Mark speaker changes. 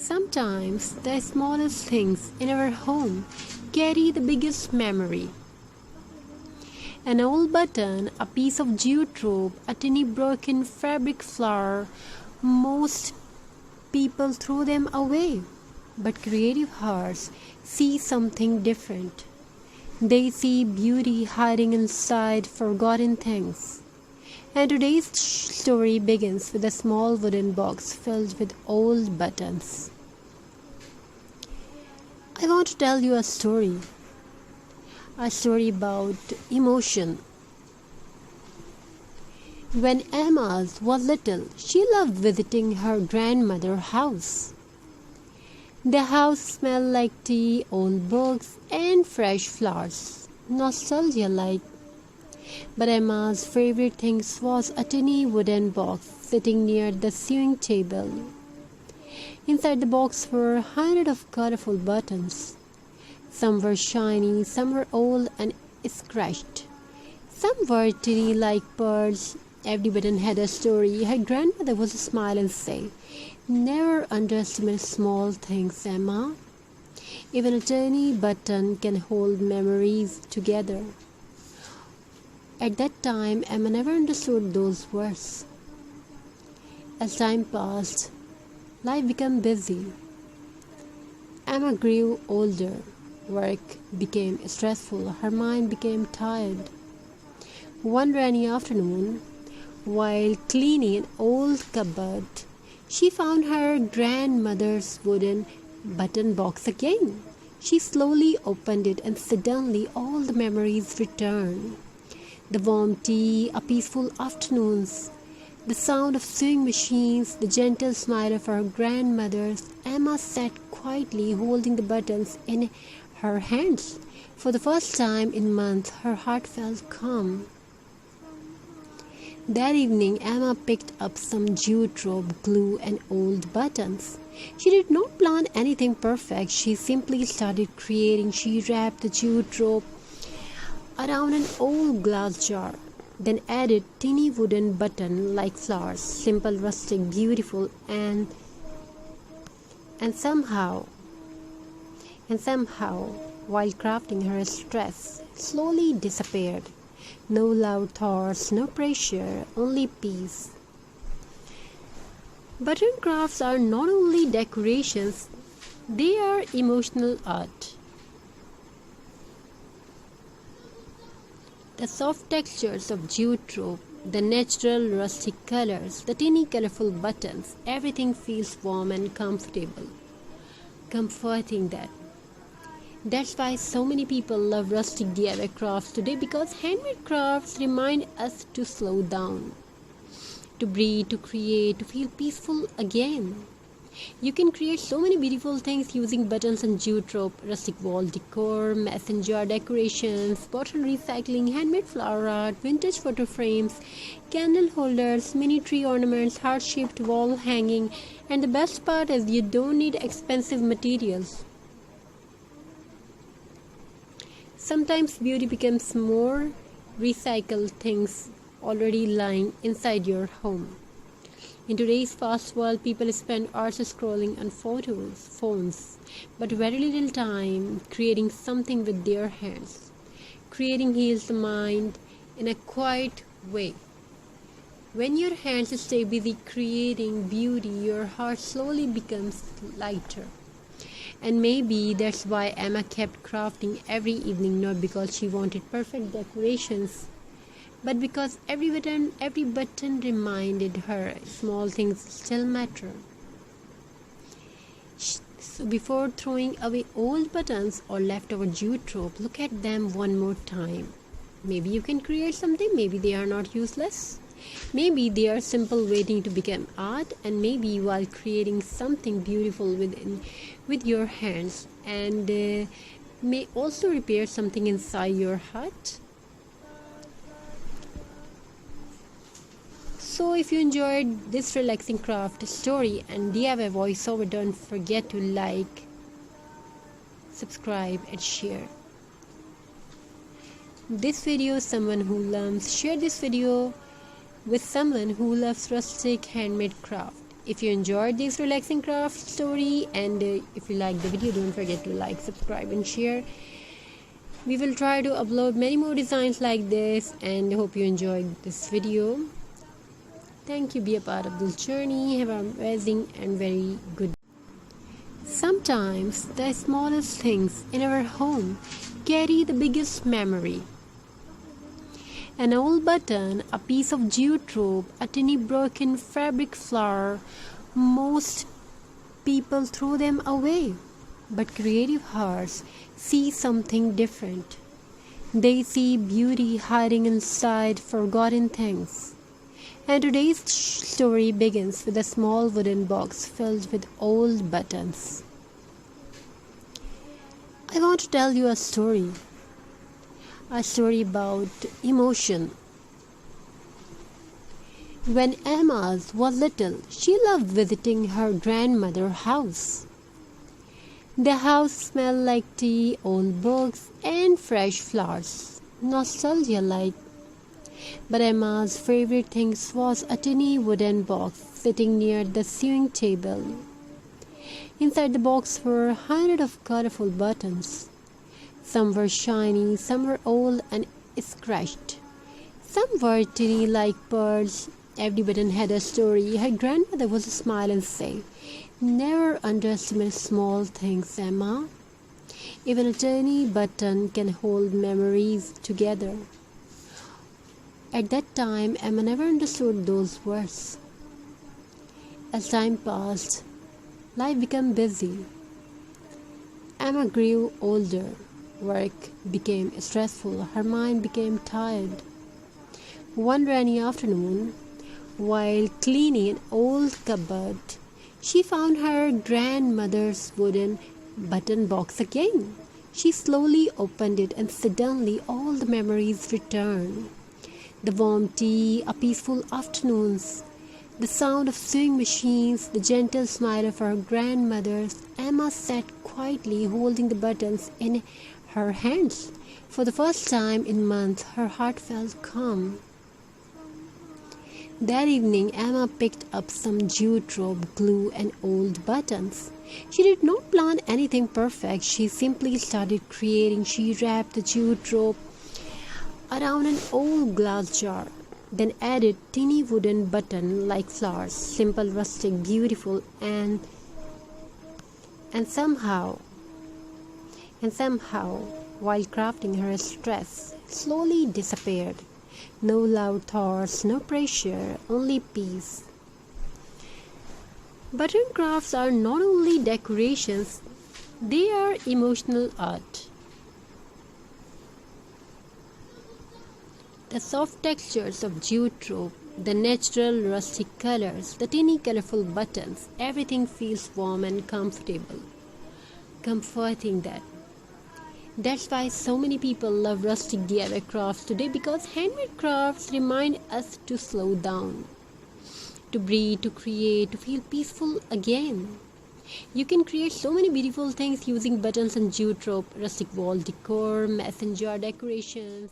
Speaker 1: Sometimes the smallest things in our home carry the biggest memory. An old button, a piece of jute rope, a tiny broken fabric flower. Most people throw them away, but creative hearts see something different. They see beauty hiding inside forgotten things. And today's story begins with a small wooden box filled with old buttons. I want to tell you a story about emotion. When Emma was little, she loved visiting her grandmother's house. The house smelled like tea, old books, and fresh flowers, nostalgia-like. But Emma's favorite thing was a tiny wooden box sitting near the sewing table. Inside the box were hundreds of colorful buttons. Some were shiny, some were old and scratched. Some were tiny like pearls. Every button had a story. Her grandmother would smile and say, "Never underestimate small things, Emma. Even a tiny button can hold memories together." At that time, Emma never understood those words. As time passed, life became busy. Emma grew older. Work became stressful. Her mind became tired. One rainy afternoon, while cleaning an old cupboard, she found her grandmother's wooden button box again. She slowly opened it and suddenly all the memories returned. The warm tea, a peaceful afternoons, the sound of sewing machines, the gentle smile of her grandmother. Emma sat quietly holding the buttons in her hands. For the first time in months, her heart felt calm. That evening, Emma picked up some jute rope, glue, and old buttons. She did not plan anything perfect. She simply started creating. She wrapped the jute rope around an old glass jar, then added teeny wooden button like flowers, simple, rustic, beautiful, and somehow, while crafting, her stress slowly disappeared. No loud thoughts, no pressure, only peace. Button crafts are not only decorations, they are emotional art. The soft textures of jute rope, the natural rustic colors, the tiny colorful buttons, everything feels warm and comfortable. Comforting that. That's why so many people love rustic DIY crafts today, because handmade crafts remind us to slow down, to breathe, to create, to feel peaceful again. You can create so many beautiful things using buttons and jute rope, rustic wall decor, mason jar decorations, bottle recycling, handmade flower art, vintage photo frames, candle holders, mini tree ornaments, heart-shaped wall hanging, and the best part is you don't need expensive materials. Sometimes beauty becomes more recycled things already lying inside your home. In today's fast world, people spend hours scrolling on phones, but very little time creating something with their hands. Creating heals the mind in a quiet way. When your hands stay busy creating beauty, your heart slowly becomes lighter. And maybe that's why Emma kept crafting every evening, not because she wanted perfect decorations, but because every button reminded her small things still matter. So before throwing away old buttons or leftover jute rope, look at them one more time. Maybe you can create something, maybe they are not useless. Maybe they are simple waiting to become art, and maybe while creating something beautiful with your hands and may also repair something inside your heart. So if you enjoyed this relaxing craft story and DIY voiceover, don't forget to like, subscribe and share this video. Share this video with someone who loves rustic handmade craft. if you enjoyed this relaxing craft story, and if you like the video, don't forget to like, subscribe and share. We will try to upload many more designs like this, and hope you enjoyed this video. Thank you. Be a part of this journey. Have an amazing and very good day. Sometimes the smallest things in our home carry the biggest memory. An old button, a piece of jute rope, a tiny broken fabric flower. Most people throw them away, but creative hearts see something different. They see beauty hiding inside forgotten things. And today's story begins with a small wooden box filled with old buttons. I want to tell you a story about emotion. When Emma was little, she loved visiting her grandmother's house. The house smelled like tea, old books, and fresh flowers. Nostalgia-like. But Emma's favorite thing was a tiny wooden box sitting near the sewing table. Inside the box were hundreds of colorful buttons. Some were shiny, some were old and scratched. Some were tiny like pearls. Every button had a story. Her grandmother would smile and say, "Never underestimate small things, Emma. Even a tiny button can hold memories together." At that time, Emma never understood those words. As time passed, life became busy. Emma grew older. Work became stressful. Her mind became tired. One rainy afternoon, while cleaning an old cupboard, she found her grandmother's wooden button box again. She slowly opened it, and suddenly all the memories returned. The warm tea, a peaceful afternoons, the sound of sewing machines, the gentle smile of her grandmother. Emma sat quietly holding the buttons in her hands. For the first time in months, her heart felt calm. That evening, Emma picked up some jute rope, glue, and old buttons. She did not plan anything perfect. She simply started creating. She wrapped the jute rope around an old glass jar, then added teeny wooden button like flowers, simple, rustic, beautiful, and somehow, while crafting, her stress slowly disappeared. No loud thoughts, no pressure, only peace. Button crafts are not only decorations, they are emotional art. The soft textures of jute rope, the natural rustic colors, the tiny colorful buttons, everything feels warm and comforting that. That's why so many people love rustic DIY crafts today, because handmade crafts remind us to slow down, to breathe, to create, to feel peaceful again. You can create so many beautiful things using buttons and jute rope, rustic wall decor, mason jar decorations,